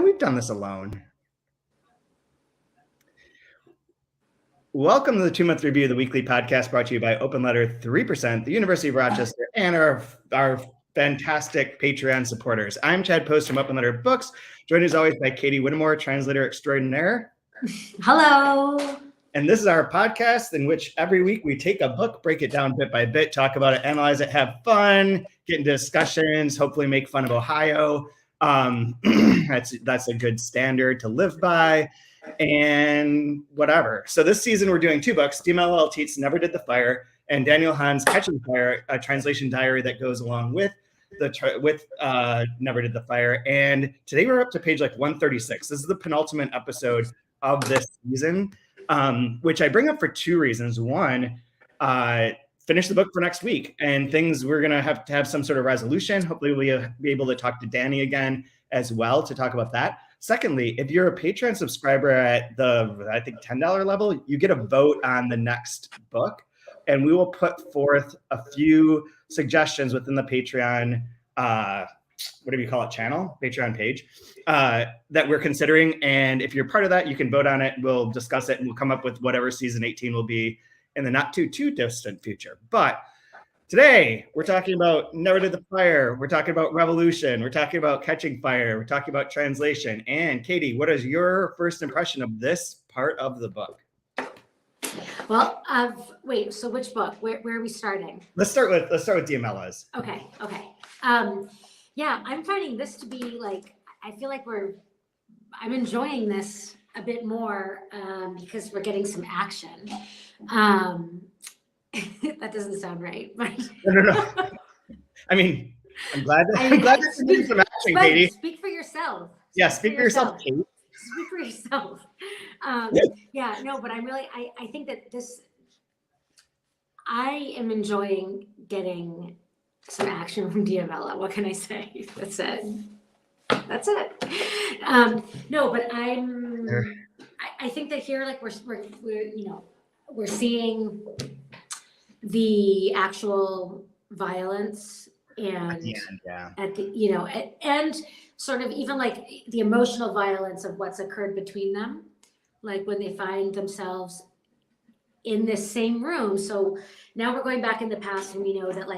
we've done this alone. Welcome to the 2-month review of the weekly podcast brought to you by Open Letter 3%, the University of Rochester, and our fantastic Patreon supporters. I'm Chad Post from Open Letter Books, joined as always by Katie Whittemore, translator extraordinaire. Hello. And this is our podcast in which every week we take a book, break it down bit by bit, talk about it, analyze it, have fun, get into discussions, hopefully make fun of Ohio. That's a good standard to live by. And whatever. So this season we're doing 2 books, Eltit's Never Did the Fire and Daniel Hahn's Catching Fire, a translation diary that goes along with Never Did the Fire. And today we're up to page 136. This is the penultimate episode of this season, which I bring up for 2 reasons. One, finish the book for next week, and we're going to have some sort of resolution. Hopefully we'll be able to talk to Danny again as well to talk about that. Secondly, if you're a Patreon subscriber at the, I think, $10 level, you get a vote on the next book, and we will put forth a few suggestions within the Patreon, whatever you call it, channel, Patreon page, that we're considering. And if you're part of that, you can vote on it. We'll discuss it, and we'll come up with whatever season 18 will be in the not too distant future. But today, we're talking about Never Did the Fire. We're talking about Revolution. We're talking about Catching Fire. We're talking about translation. And Katie, what is your first impression of this part of the book? Well, wait. So which book? Where are we starting? Let's start with Diamella's. Okay. Yeah, I'm finding this to be I feel like I'm enjoying this a bit more because we're getting some action. That doesn't sound right, but No. I mean, I'm glad that you're doing some action, Katie. Speak for yourself. Yeah, speak for yourself, Katie. Speak for yourself. Yeah, no, but I'm really, I think that I am enjoying getting some action from Diamella. What can I say? That's it. No, but I think that here, we're seeing the actual violence and and sort of even the emotional violence of what's occurred between them, when they find themselves in this same room. So now we're going back in the past, and we know that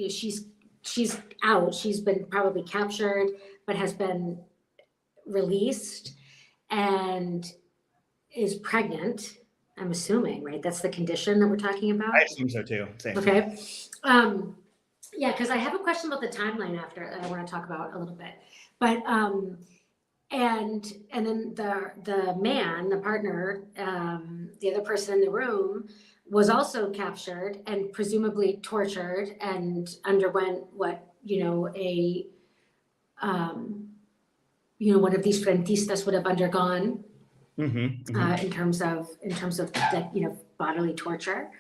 she's out. She's been probably captured, but has been released and is pregnant. I'm assuming, right? That's the condition that we're talking about. I assume so too. Same. Okay. Yeah, because I have a question about the timeline after that I want to talk about a little bit. But and then the man, the partner, the other person in the room was also captured and presumably tortured and underwent what one of these frentistas would have undergone. In terms of bodily torture,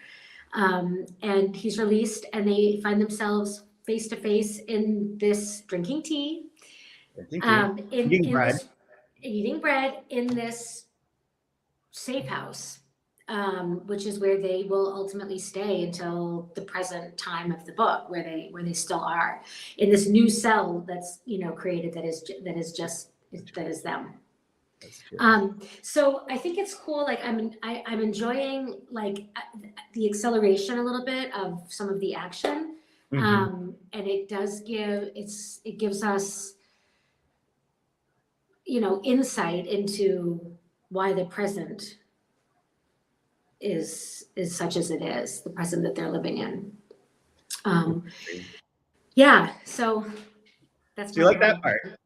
and he's released, and they find themselves face to face in this drinking tea, eating bread in this safe house, which is where they will ultimately stay until the present time of the book, where they still are in this new cell that's created that is them. So I think it's cool. I'm enjoying the acceleration a little bit of some of the action, and it gives us insight into why the present is such as it is, the present that they're living in. Yeah. So that's. Do you like that part?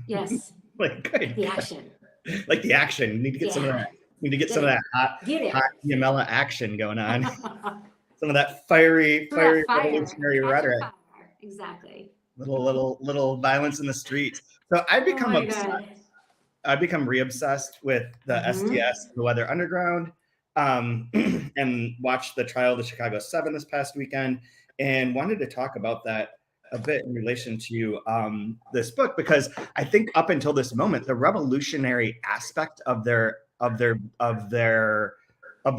Yes. Good. The action. The action. You need to get some of that. You need to get some of that hot Diamella action going on. Some of that fiery revolutionary rhetoric. Exactly. Little violence in the streets. So I've become obsessed. I've become re-obsessed with the SDS, the Weather Underground, and watched the trial of the Chicago 7 this past weekend, and wanted to talk about that a bit in relation to this book, because I think up until this moment, the revolutionary aspect of the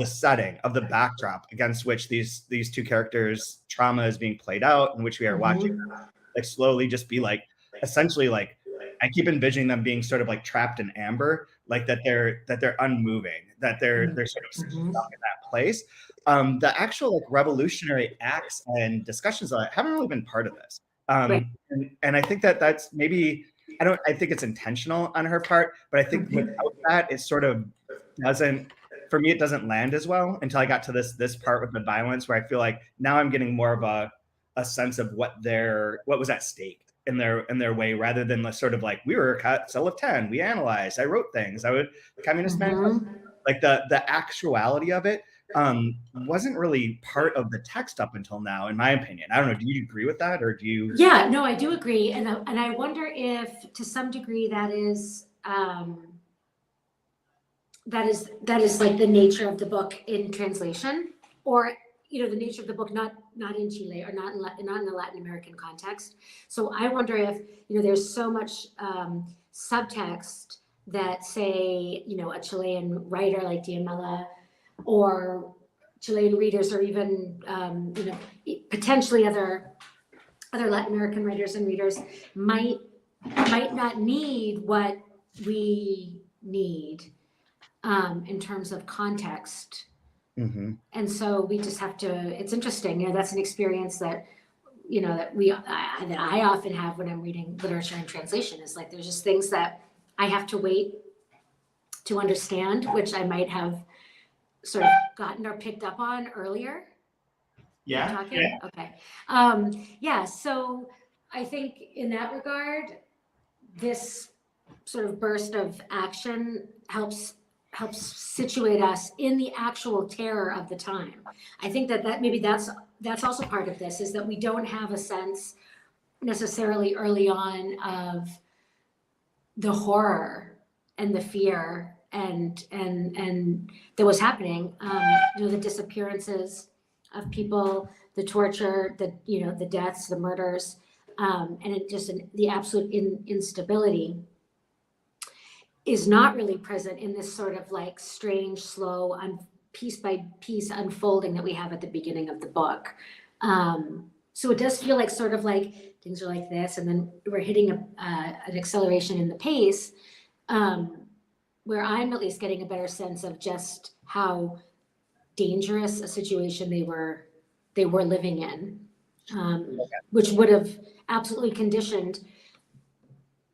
setting, of the backdrop against which these two characters' trauma is being played out, in which we are watching slowly just be essentially I keep envisioning them being sort of like trapped in amber, like that they're unmoving, that they're sort of stuck in that place. The actual like revolutionary acts and discussions on it haven't really been part of this. And I think that's maybe, I think it's intentional on her part, but I think without that, it sort of doesn't, for me, it doesn't land as well until I got to this part with the violence, where I feel like now I'm getting more of a sense of what was at stake in their way, rather than the sort of like, we were a cell of 10, we analyzed, I wrote things, I would communist manifesto. Like the actuality of it wasn't really part of the text up until now, in my opinion. I don't know. Do you agree with that, or do you? Yeah, no, I do agree, and I wonder if, to some degree, that is like the nature of the book in translation, or the nature of the book not in Chile, or not in the Latin American context. So I wonder if there's so much subtext that, say, a Chilean writer like Diamela, or Chilean readers, or even potentially other Latin American writers and readers might not need what we need in terms of context. And so we just have to, it's interesting, that's an experience that that I often have when I'm reading literature in translation, is like, there's just things that I have to wait to understand, which I might have sort of gotten or picked up on earlier. Yeah. Okay. So I think in that regard, this sort of burst of action helps situate us in the actual terror of the time. I think that maybe that's also part of this, is that we don't have a sense necessarily early on of the horror and the fear and that was happening. The disappearances of people, the torture, the deaths, the murders, and it just the absolute instability is not really present in this sort of like strange, slow, piece by piece unfolding that we have at the beginning of the book. So it does feel like sort of like things are like this, and then we're hitting an acceleration in the pace, where I'm at least getting a better sense of just how dangerous a situation they were living in, which would have absolutely conditioned,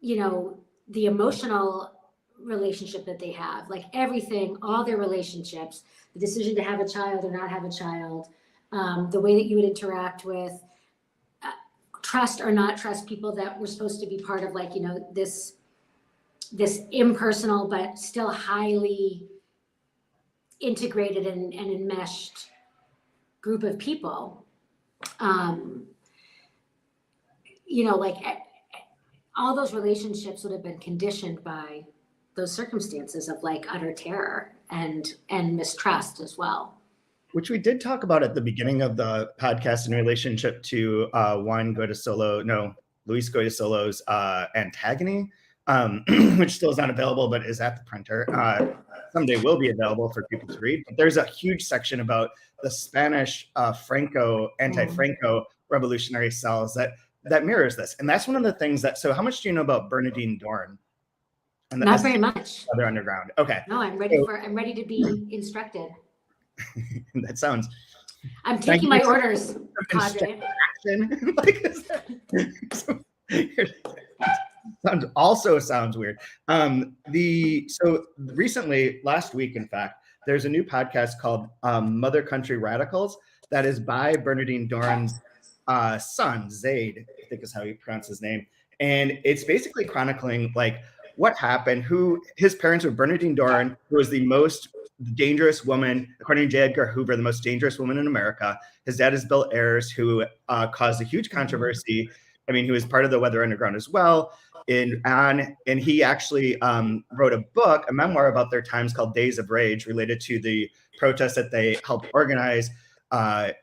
the emotional relationship that they have, like everything, all their relationships, the decision to have a child or not have a child, the way that you would interact with, trust or not trust people that were supposed to be part of, like, this impersonal but still highly integrated and enmeshed group of people. Like all those relationships would have been conditioned by those circumstances of like utter terror and mistrust as well. Which we did talk about at the beginning of the podcast in relationship to Luis Goytisolo's Antagony, which still is not available, but is at the printer. Someday will be available for people to read. But there's a huge section about the Spanish anti-Franco revolutionary cells that mirrors this. And that's one of the things so how much do you know about Bernardine Dohrn? And not very much. Other underground. Okay. No, I'm ready to be instructed. That sounds. I'm taking my orders, Cadre. Sounds weird. So recently, last week, in fact, there's a new podcast called Mother Country Radicals that is by Bernardine Dohrn's son, Zaid, I think is how you pronounce his name. And it's basically chronicling like what happened, who his parents were. Bernardine Dohrn, who was the most dangerous woman, according to J. Edgar Hoover, the most dangerous woman in America. His dad is Bill Ayers, who caused a huge controversy. I mean, he was part of the Weather Underground as well. And he actually wrote a memoir about their times called Days of Rage, related to the protests that they helped organize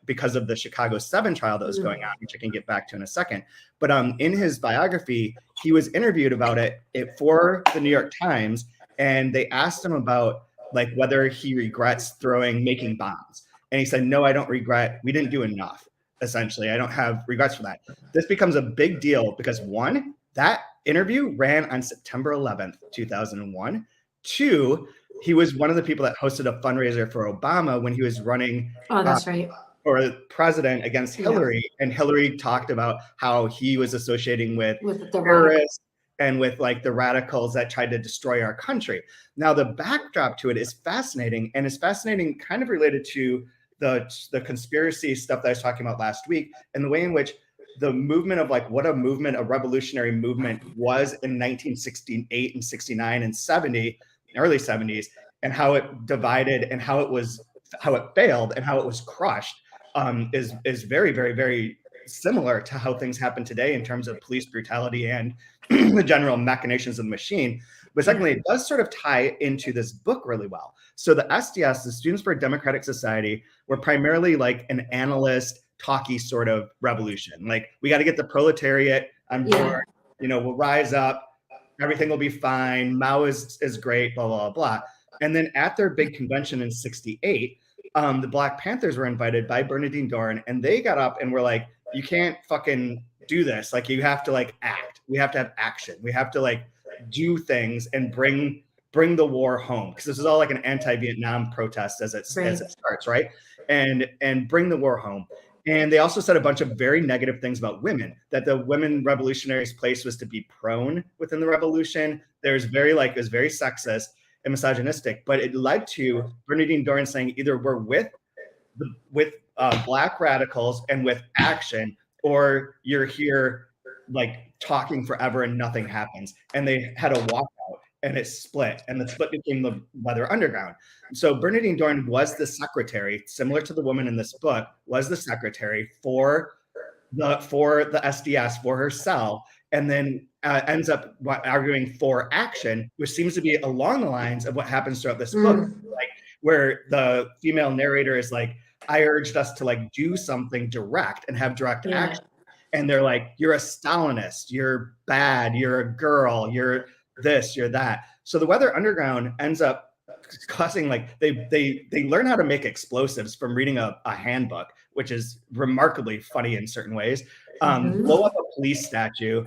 because of the Chicago 7 trial that was going on, which I can get back to in a second. But in his biography, he was interviewed about it for the New York Times, and they asked him about like whether he regrets making bombs. And he said, no, I don't regret. We didn't do enough. Essentially, I don't have regrets for that. This becomes a big deal because, one, That interview ran on September 11th, 2001. 2, he was one of the people that hosted a fundraiser for Obama when he was running that's right. for president against Hillary. And Hillary talked about how he was associating with terrorists and with like the radicals that tried to destroy our country. Now, the backdrop to it is fascinating, and it's fascinating kind of related to the conspiracy stuff that I was talking about last week, and the way in which the movement of like what a revolutionary movement was in 1968 and 69 and 70, early 70s, and how it divided and how it failed and how it was crushed is very, very, very similar to how things happen today in terms of police brutality and the general machinations of the machine. But secondly, it does sort of tie into this book really well. So the SDS, the Students for a Democratic Society, were primarily like an analyst, talky sort of revolution. Like, we got to get the proletariat on board, we'll rise up, everything will be fine, Mao is great, blah, blah, blah. And then at their big convention in 68, the Black Panthers were invited by Bernardine Dohrn, and they got up and were like, you can't fucking do this. Like, you have to like act. We have to have action. We have to like do things and bring the war home, because this is all like an anti-Vietnam protest as it starts, right? And bring the war home. And they also said a bunch of very negative things about women, that the women revolutionaries' place was to be prone within the revolution. It was very sexist and misogynistic, but it led to Bernardine Dohrn saying either we're with Black radicals and with action, or you're here like talking forever and nothing happens. And they had a walkout, and it split, and the split became the Weather Underground. So Bernardine Dohrn was the secretary, similar to the woman in this book, was the secretary for the SDS, for her cell, and then ends up arguing for action, which seems to be along the lines of what happens throughout this book, like where the female narrator is like, I urged us to like do something direct and have direct action. And they're like, you're a Stalinist, you're bad, you're a girl, you're this, you're that. So the Weather Underground ends up causing like they learn how to make explosives from reading a handbook, which is remarkably funny in certain ways. Blow up a police statue.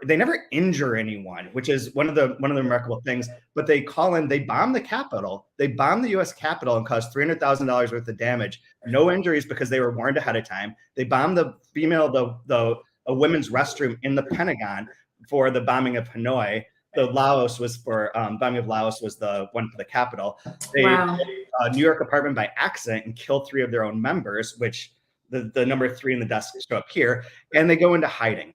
They never injure anyone, which is one of the remarkable things. But they bomb the Capitol. They bomb the U.S. Capitol and cause $300,000 worth of damage. No injuries because they were warned ahead of time. They bombed the women's restroom in the Pentagon for the bombing of Hanoi. The Laos was for bombing of Laos was the one for the Capitol. They New York apartment by accident and kill 3 of their own members, which the number 3 in the desk show up here, and they go into hiding.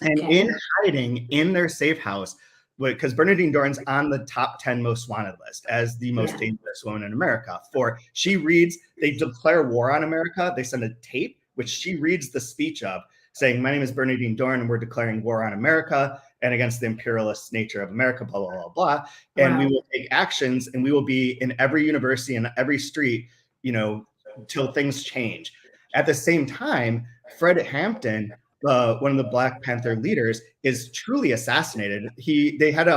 And in hiding in their safe house, because Bernardine Dohrn's on the top 10 most wanted list as the most dangerous woman in America. They declare war on America. They send a tape, which she reads the speech of, saying, my name is Bernardine Dohrn, and we're declaring war on America and against the imperialist nature of America, blah, blah, blah, blah. And we will take actions, and we will be in every university and every street, till things change. At the same time, Fred Hampton, one of the Black Panther leaders, is truly assassinated. They had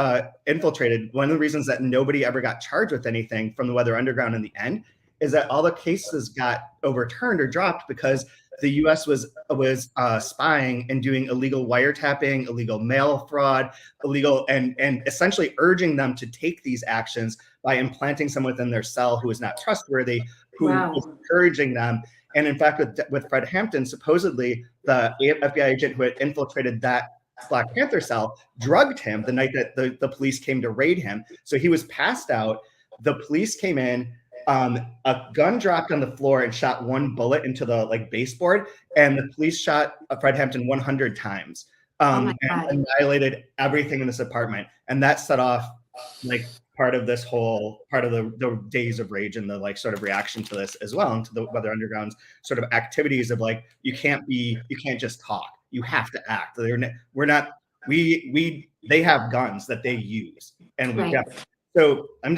infiltrated. One of the reasons that nobody ever got charged with anything from the Weather Underground in the end is that all the cases got overturned or dropped because the U.S. was spying and doing illegal wiretapping, illegal mail fraud, illegal and essentially urging them to take these actions by implanting someone within their cell who is not trustworthy, who is encouraging them. And in fact, with Fred Hampton, supposedly the FBI agent who had infiltrated that Black Panther cell drugged him the night that the police came to raid him. So he was passed out. The police came in. A gun dropped on the floor and shot 1 bullet into the baseboard, and the police shot Fred Hampton 100 times and annihilated everything in this apartment. And that set off part of the days of rage and the sort of reaction to this as well, and to the Weather Underground's sort of activities of you can't just talk, you have to act. They have guns that they use, and we've got. So I'm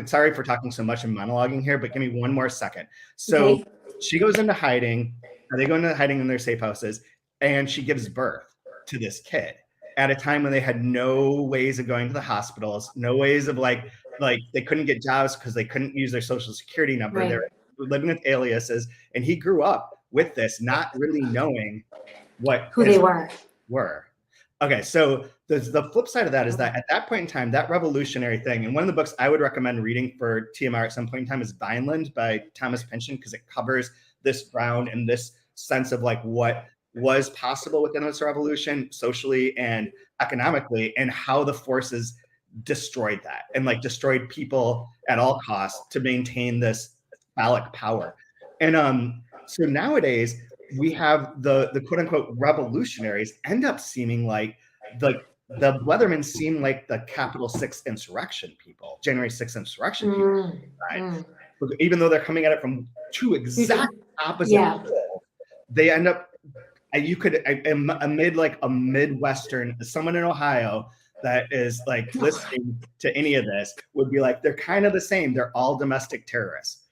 sorry for talking so much and monologuing here, but give me one more second. So she goes into hiding, or they go into hiding in their safe houses, and she gives birth to this kid at a time when they had no ways of going to the hospitals, no ways of they couldn't get jobs because they couldn't use their social security number. They're living with aliases, and he grew up with this, not really knowing who they were. Okay, so the flip side of that is that at that point in time, that revolutionary thing, and one of the books I would recommend reading for TMR at some point in time is Vineland by Thomas Pynchon, because it covers this ground and this sense of like what was possible within this revolution socially and economically, and how the forces destroyed that and like destroyed people at all costs to maintain this phallic power. And so nowadays we have the quote unquote revolutionaries end up seeming like the Weathermen seem like the Capitol 6 insurrection people, January 6th insurrection people, right? Even though they're coming at it from two exact opposite poles, they end up, you could, amid like a Midwestern, someone in Ohio that is like listening to any of this would be like, they're kind of the same. They're all domestic terrorists.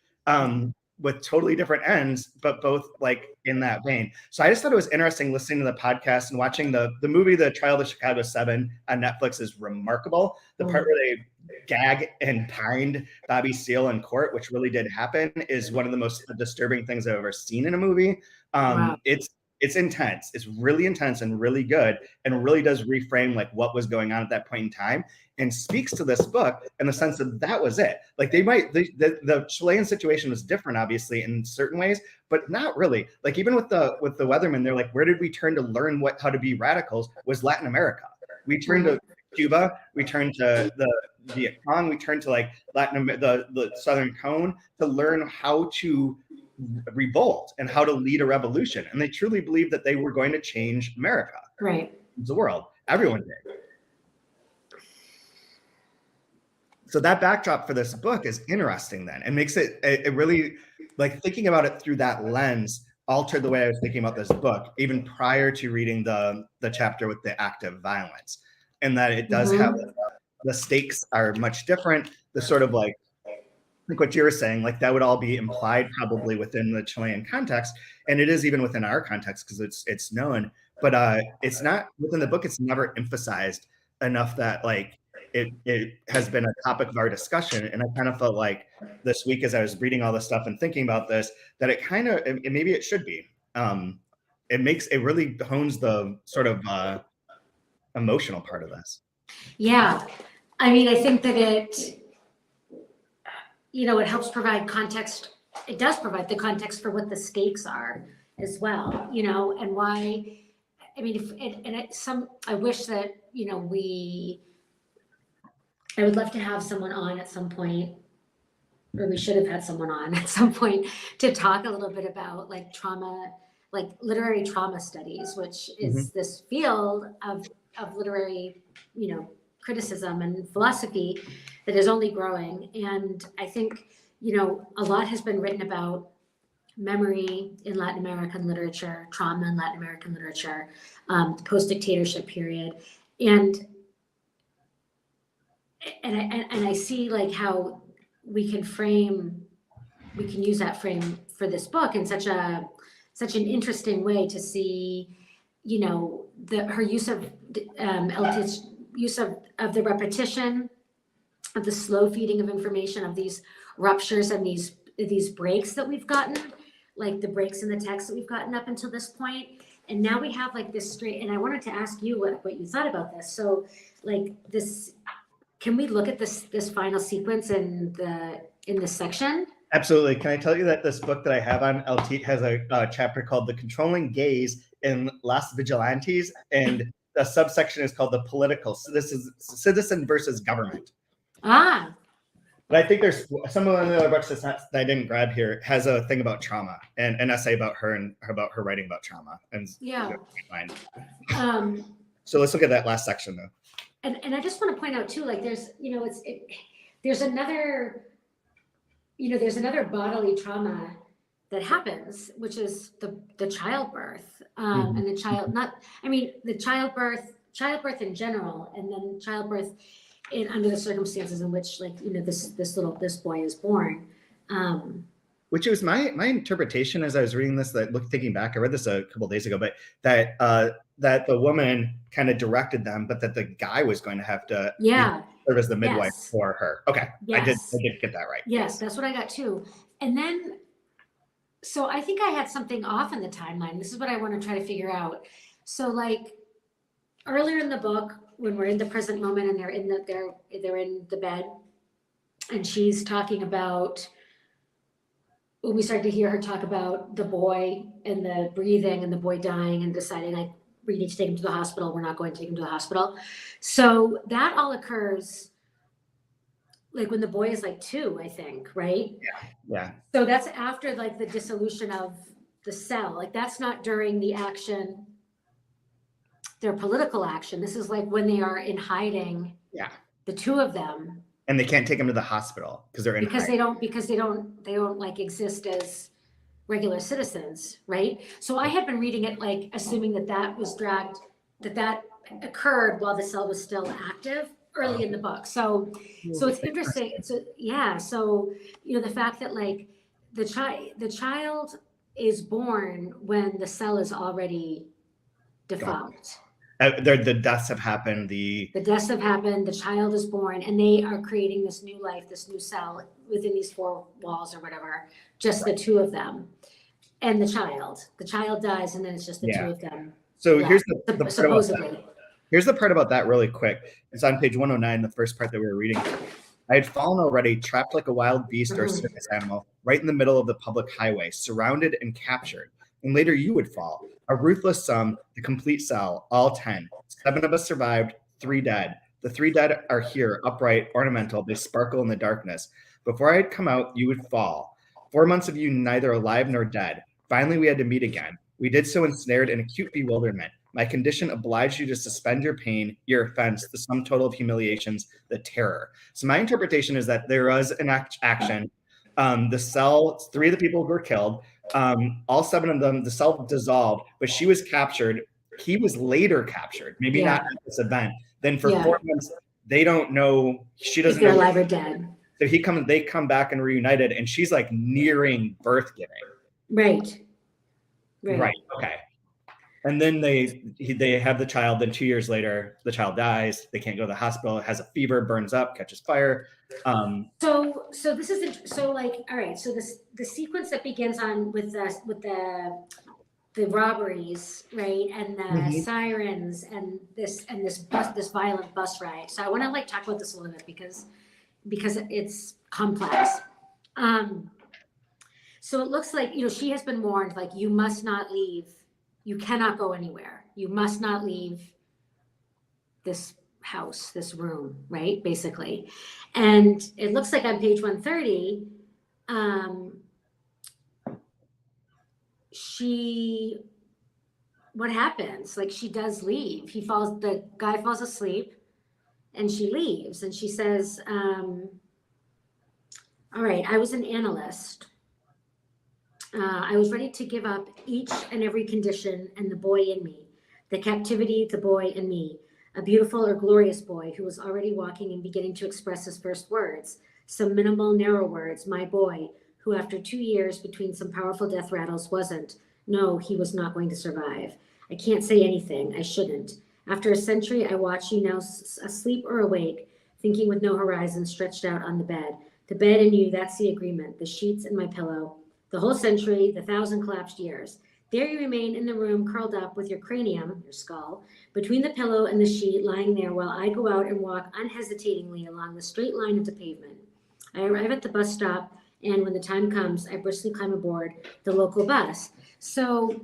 With totally different ends, but both like in that vein. So I just thought it was interesting listening to the podcast and watching the movie, The Trial of the Chicago 7 on Netflix is remarkable. The part where they gag and pined Bobby Seale in court, which really did happen, is one of the most disturbing things I've ever seen in a movie. It's intense. It's really intense and really good, and really does reframe like what was going on at that point in time, and speaks to this book in the sense that was it. Like the Chilean situation was different, obviously, in certain ways, but not really. Like even with the Weathermen, they're like, where did we turn to learn how to be radicals? Was Latin America. We turned to Cuba. We turned to the Viet Cong. We turned to like the Southern Cone to learn how to revolt and how to lead a revolution. And they truly believed that they were going to change America, right? The world. Everyone did. So that backdrop for this book is interesting then. It makes it really, like thinking about it through that lens altered the way I was thinking about this book, even prior to reading the chapter with the active violence. And that it does have, the stakes are much different. The sort of like what you were saying, like that would all be implied probably within the Chilean context. And it is even within our context because it's known, but it's not within the book. It's never emphasized enough that like it has been a topic of our discussion. And I kind of felt like this week, as I was reading all this stuff and thinking about this, that it kind of, maybe it should be, it really hones the sort of emotional part of this. Yeah. I mean, I think that it helps provide context. It does provide the context for what the stakes are as well, and why. I mean, I wish that, I would love to have someone on at some point, or we should have had someone on at some point to talk a little bit about like trauma, like literary trauma studies, which is this field of literary, criticism and philosophy that is only growing. And I think, a lot has been written about memory in Latin American literature, trauma in Latin American literature, the post-dictatorship period. And I see like how we can use that frame for this book in such an interesting way to see, her use of Eltit's use of the repetition, of the slow feeding of information, of these ruptures and these breaks that we've gotten, like the breaks in the text that we've gotten up until this point. And now we have like this straight, and I wanted to ask you what you thought about this. So like this, can we look at this final sequence in this section? Absolutely. Can I tell you that this book that I have on Eltit has a chapter called The Controlling Gaze in Las Vigilantes, and the subsection is called The Political. So this is Citizen versus Government. Ah. But I think there's some of the other books that I didn't grab here has a thing about trauma and an essay about her and about her writing about trauma. And yeah. So let's look at that last section though. And I just want to point out too, like there's another bodily trauma that happens, which is the childbirth, and the childbirth in general, and then childbirth under the circumstances in which, like, this boy is born. Which was my interpretation as I was reading this. Thinking back, I read this a couple of days ago, but that the woman kind of directed them, but that the guy was going to have to serve as the midwife for her. Okay, yes. I did get that right. Yes, that's what I got too. And then, so I think I had something off in the timeline. This is what I want to try to figure out. So like, earlier in the book, when we're in the present moment and they're in the bed, and she's talking about, when we start to hear her talk about the boy and the breathing and the boy dying and deciding, like, we need to take him to the hospital, we're not going to take him to the hospital. So that all occurs like when the boy is like 2, I think, right? Yeah. So that's after like the dissolution of the cell. Like that's not during the action, their political action. This is like when they are in hiding. Yeah. The 2 of them. And they can't take him to the hospital because they're in hiding. Because they don't like exist as regular citizens, right? So I had been reading it like assuming that was dragged, that occurred while the cell was still active early in the book. So it's interesting. So yeah, so the fact that like the child is born when the cell is already defunct. The deaths have happened. The deaths have happened. The child is born, and they are creating this new life, this new cell within these 4 walls or whatever. Just the 2 of them, and the child. The child dies, and then it's just the 2 of them. So here's the supposedly. Here's the part about that really quick. It's on page 109, the first part that we were reading. I had fallen already, trapped like a wild beast or a circus animal, right in the middle of the public highway, surrounded and captured. And later you would fall. A ruthless sum, the complete cell, all 10. 7 of us survived, 3 dead. The 3 dead are here, upright, ornamental. They sparkle in the darkness. Before I had come out, you would fall. 4 months of you neither alive nor dead. Finally, we had to meet again. We did so ensnared in acute bewilderment. My condition obliged you to suspend your pain, your offense, the sum total of humiliations, the terror. So my interpretation is that there was an action. The cell, 3 of the people who were killed, all 7 of them, the cell dissolved, but she was captured. He was later captured, maybe not at this event. Then for 4 months, they don't know. She doesn't know. If they're alive or dead. So they come back and reunited, and she's like nearing birth giving. Right. Okay. And then they have the child. Then 2 years later, the child dies. They can't go to the hospital. It has a fever, burns up, catches fire. So this is all right. So the sequence that begins on with the robberies, right, and the sirens, and this violent bus ride. So I want to talk about this a little bit because it's complex. So it looks like she has been warned, like, you must not leave. You cannot go anywhere. You must not leave this house, this room, right? Basically. And it looks like on page 130, what happens? Like, she does leave. The guy falls asleep and she leaves. And she says, all right, I was an analyst. I was ready to give up each and every condition and the boy in me, the captivity, the boy in me, a beautiful or glorious boy who was already walking and beginning to express his first words, some minimal, narrow words, my boy, who after 2 years between some powerful death rattles he was not going to survive. I can't say anything. I shouldn't. After a century, I watch you now asleep or awake, thinking with no horizon, stretched out on the bed. The bed and you, that's the agreement, the sheets and my pillow. The whole century, the 1,000 collapsed years. There you remain in the room, curled up with your cranium, your skull, between the pillow and the sheet, lying there while I go out and walk unhesitatingly along the straight line of the pavement. I arrive at the bus stop, and when the time comes, I briskly climb aboard the local bus. So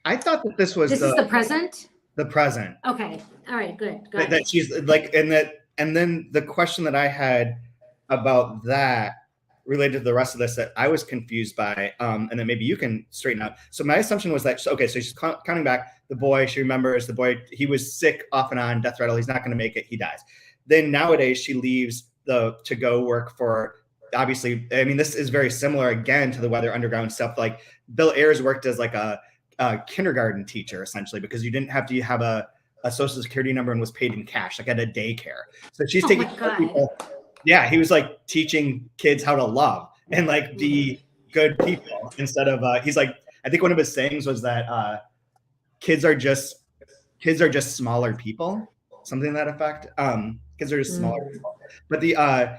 I thought that this is the present? The present. Okay. All right, good. That she's like, and then the question that I had about that related to the rest of this that I was confused by, and then maybe you can straighten out. So my assumption was that, so she's counting back the boy. She remembers the boy. He was sick off and on, death rattle. He's not going to make it. He dies. Then nowadays she leaves to go work for, obviously, I mean, this is very similar again to the Weather Underground stuff. Like Bill Ayers worked as like a kindergarten teacher essentially, because you didn't have to have a social security number and was paid in cash, like at a daycare. So she's taking care of people. Yeah, he was like teaching kids how to love and like be good people instead of he's like, I think one of his sayings was that kids are just smaller people. something to that effect. Because they're smaller people. But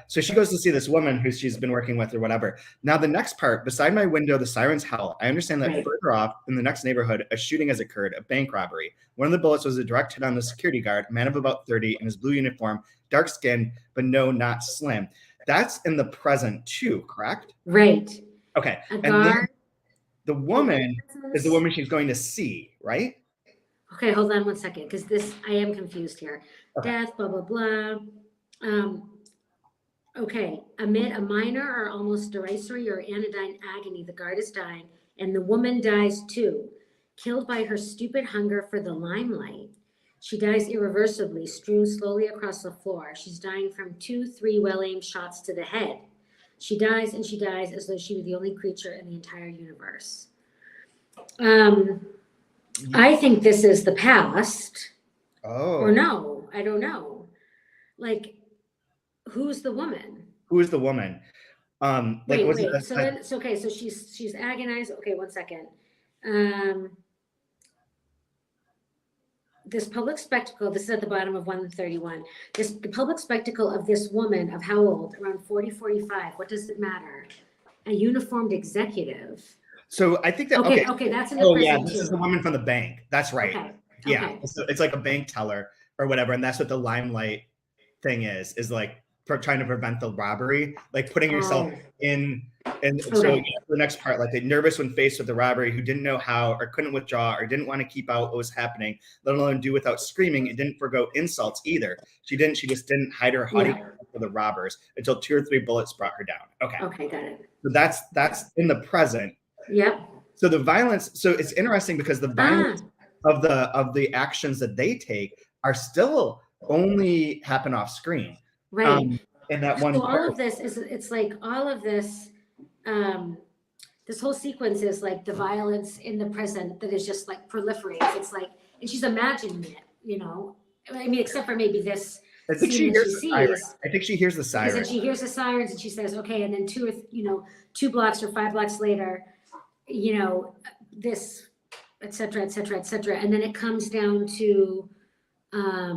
so she goes to see this woman who she's been working with or whatever. Now the next part, beside my window, the sirens howl. I understand that further off in the next neighborhood, a shooting has occurred, a bank robbery. One of the bullets was a direct hit on the security guard, a man of about 30 in his blue uniform, dark skin, but no, not slim. That's in the present too, correct? Right. Okay. And then the woman is the woman she's going to see, right? Okay, hold on one second, because I am confused here. Okay. Death, blah, blah, blah. Okay, amid a minor or almost derisory or anodyne agony, the guard is dying, and the woman dies too, killed by her stupid hunger for the limelight. She dies irreversibly, strewn slowly across the floor. She's dying from 2-3 well-aimed shots to the head. She dies and she dies as though she were the only creature in the entire universe. I think this is the past. Oh. Or no, I don't know. Like, who's the woman? Who is the woman? Wait. So she's agonized. Okay, one second. This public spectacle, this is at the bottom of 131. The public spectacle of this woman of how old? Around 40, 45. What does it matter? A uniformed executive. So I think that okay, that's in the present. Yeah, this is the woman from the bank. That's right. Okay. Yeah, okay. So it's like a bank teller or whatever, and that's what the limelight thing is like trying to prevent the robbery, like putting yourself in. And so the next part, like nervous when faced with the robbery, who didn't know how or couldn't withdraw or didn't want to keep out what was happening, let alone do without screaming, and didn't forgo insults either. She just didn't hide her haughty for the robbers until 2 or 3 bullets brought her down. Okay, got it. So that's in the present. Yep. So the violence. So it's interesting because the violence of the actions that they take are still only happen off screen. Right. And that one. So all of this it's like all of this. This whole sequence is like the violence in the present that is just like proliferates. It's like, and she's imagining it, you know. I mean, except for maybe this. I think she hears the sirens. I think she hears the sirens. And she hears the sirens, and she says, "Okay." And then 2 blocks or 5 blocks later, this, et cetera, et cetera, et cetera. And then it comes down to, I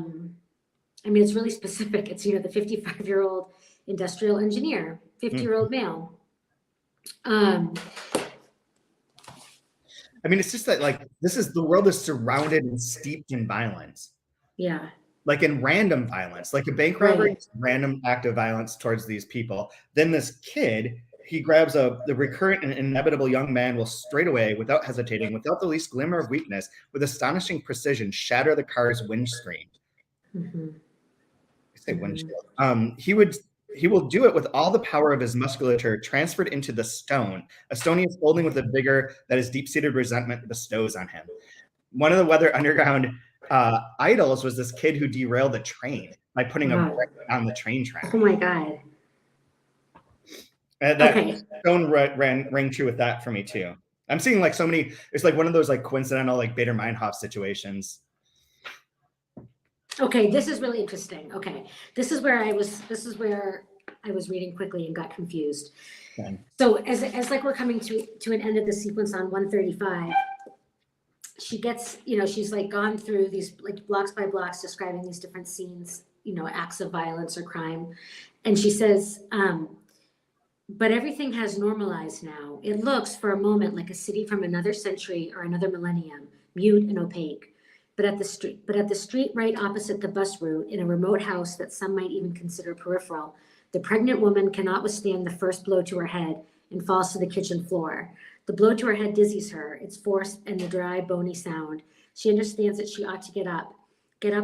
mean, it's really specific. It's, the 55-year-old industrial engineer, 50-year-old male. I mean, it's just that, like, the world is surrounded and steeped in violence. Yeah. Like in random violence, like a bank robbery, random act of violence towards these people. Then this kid, he grabs the recurrent and inevitable young man will straight away, without hesitating, without the least glimmer of weakness, with astonishing precision, shatter the car's windscreen. Mm-hmm. I say windshield. He will do it with all the power of his musculature transferred into the stone. A stone he is holding with a vigor that his deep-seated resentment bestows on him. One of the Weather Underground idols was this kid who derailed the train by putting a brick on the train track. Oh my God. And that stone rang true with that for me too. I'm seeing like so many, it's like one of those like coincidental like Bader-Meinhof situations. Okay, this is really interesting. Okay, this is where I was reading quickly and got confused. Okay. So as like we're coming to an end of the sequence on 135, she gets, she's like gone through these like blocks by blocks describing these different scenes, acts of violence or crime. And she says, but everything has normalized now. It looks for a moment like a city from another century or another millennium, mute and opaque. But at the street right opposite the bus route, in a remote house that some might even consider peripheral, the pregnant woman cannot withstand the first blow to her head and falls to the kitchen floor. The blow to her head dizzies her, its force and the dry, bony sound. She understands that she ought to get up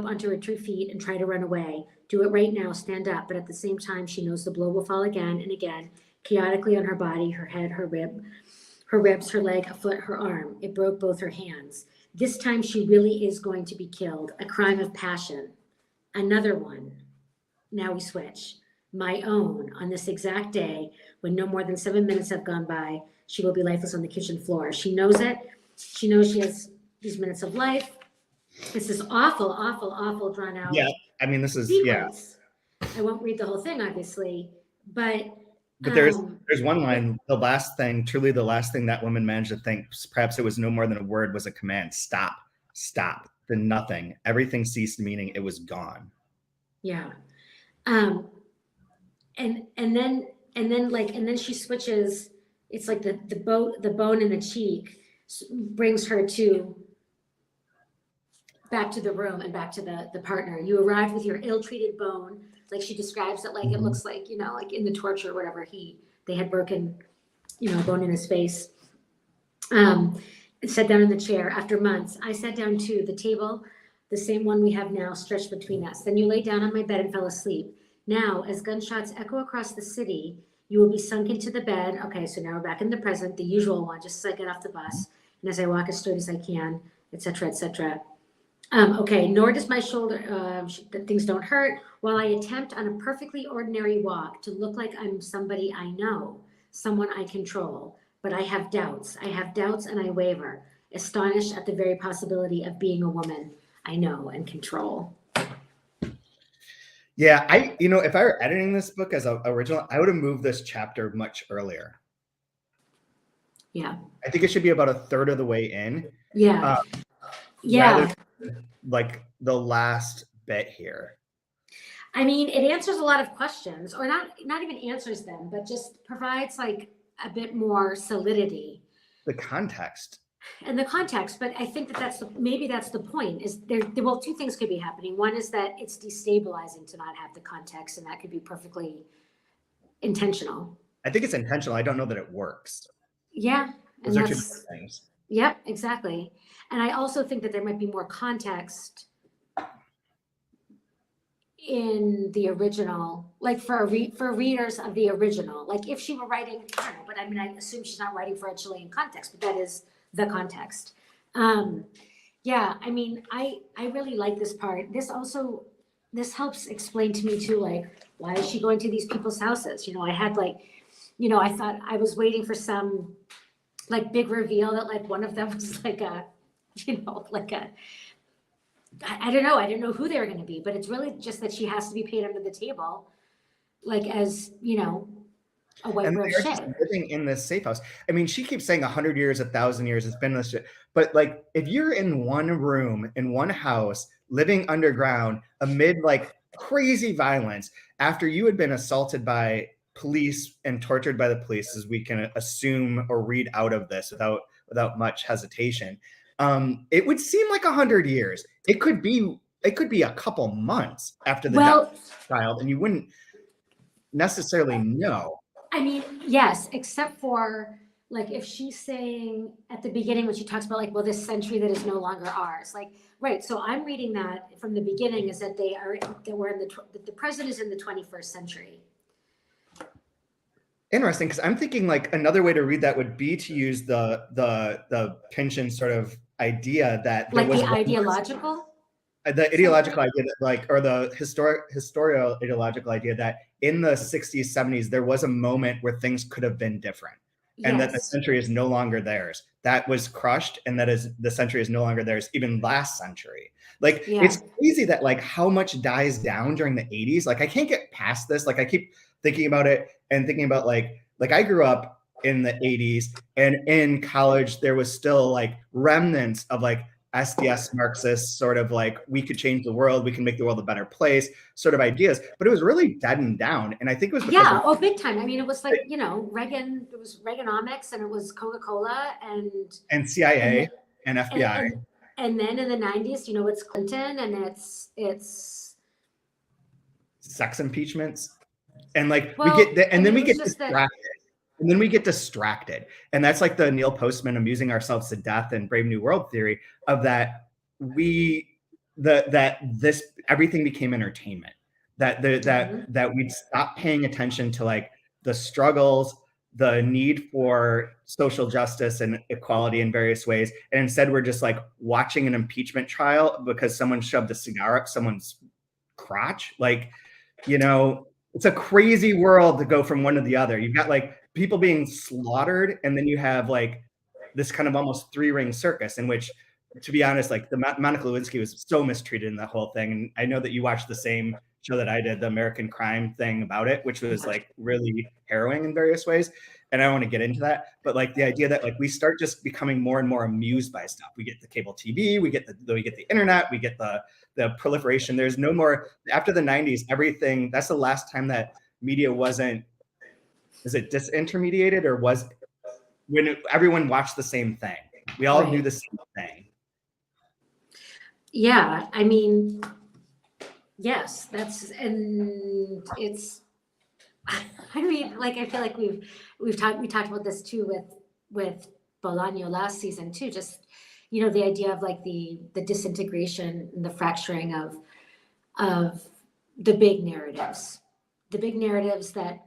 onto her 2 feet and try to run away. Do it right now, stand up. But at the same time, she knows the blow will fall again and again, chaotically on her body, her head, her ribs, her leg, a foot, her arm. It broke both her hands. This time she really is going to be killed. A crime of passion. Another one. Now we switch. My own. On this exact day, when no more than 7 minutes have gone by, she will be lifeless on the kitchen floor. She knows it. She knows she has these minutes of life. It's this awful, awful, awful drawn out. Yeah, I mean, this is, sequence. I won't read the whole thing, obviously, but there's one line, truly the last thing that woman managed to think, perhaps it was no more than a word, was a command. Stop. then nothing. Everything ceased, meaning it was gone. Yeah. And then she switches. It's like the bone in the cheek brings her back to the room and back to the partner. You arrived with your ill-treated bone. Like she describes it, like it looks like, like in the torture or whatever, they had broken, a bone in his face. Sat down in the chair. After months, I sat down to the table, the same one we have now, stretched between us. Then you lay down on my bed and fell asleep. Now, as gunshots echo across the city, you will be sunk into the bed. Okay, so now we're back in the present, the usual one, just as I get off the bus, and as I walk as straight as I can, etc., etc. Okay, nor does my shoulder, things don't hurt, while I attempt on a perfectly ordinary walk to look like I'm somebody I know, someone I control. But I have doubts. And I waver, astonished at the very possibility of being a woman I know and control. Yeah, if I were editing this book as an original, I would have moved this chapter much earlier. Yeah. I think it should be about a third of the way in. Yeah. Rather than, like the last bit here. I mean, it answers a lot of questions, or not even answers them, but just provides like a bit more solidity. The context. And the context, but I think that's maybe that's the point. Is there? Well, two things could be happening. One is that it's destabilizing to not have the context, and that could be perfectly intentional. I think it's intentional. I don't know that it works. Yeah, those are two different things. Yep, exactly. And I also think that there might be more context in the original, like for readers of the original. Like if she were writing, I don't know, but I mean, I assume she's not writing for a Chilean context, but that is the context. Yeah, I mean, I really like this part. This helps explain to me too, like, why is she going to these people's houses? I had like, I thought I was waiting for some like big reveal that like one of them was like a, I don't know. I didn't know who they were going to be, but it's really just that she has to be paid under the table, like as, a white girl shit. Living in this safe house. I mean, she keeps saying 100 years, 1,000 years. It's been this shit. But like, if you're in one room, in one house, living underground amid like crazy violence, after you had been assaulted by police and tortured by the police, as we can assume or read out of this without much hesitation, it would seem like 100 years. It could be a couple months after the death of the child, and you wouldn't necessarily know. I mean, yes, except for like if she's saying at the beginning when she talks about like, well, this century that is no longer ours, like, right. So I'm reading that from the beginning is that the present is in the 21st century. Interesting, because I'm thinking like another way to read that would be to use the Pynchon sort of idea that like the ideological idea that like, or the historical ideological idea that in the 60s, 70s, there was a moment where things could have been different. And that the century is no longer theirs. That was crushed, and the century is no longer theirs, even last century. Like, it's crazy that like how much dies down during the 80s. Like, I can't get past this. Like, I keep thinking about it and thinking about like I grew up in the 80s, and in college, there was still like remnants of like SDS Marxist sort of like, we could change the world, we can make the world a better place sort of ideas, but it was really deadened down. And I think it was big time. I mean, it was like, Reagan, it was Reaganomics, and it was Coca-Cola and CIA and FBI. And then in the 90s, it's Clinton, and it's sex impeachments. And like we get distracted. And then we get distracted. And that's like the Neil Postman amusing ourselves to death and Brave New World theory of that this everything became entertainment. That we'd stop paying attention to like the struggles, the need for social justice and equality in various ways. And instead we're just like watching an impeachment trial because someone shoved a cigar up someone's crotch. Like, it's a crazy world to go from one to the other. You've got like people being slaughtered, and then you have like this kind of almost three-ring circus in which, to be honest, like the Monica Lewinsky was so mistreated in that whole thing. And I know that you watched the same show that I did, the American Crime thing about it, which was like really harrowing in various ways. And I don't want to get into that, but like the idea that like we start just becoming more and more amused by stuff. We get the cable TV, we get the internet, we get the proliferation. There's no more after the 90s, everything. That's the last time that media wasn't, is it disintermediated, or was when everyone watched the same thing. We all knew the same thing. Yeah, I mean, yes, that's, and it's, I mean, like, I feel like we talked about this too with Bolaño last season too, just, you know, the idea of like the disintegration and the fracturing of the big narratives that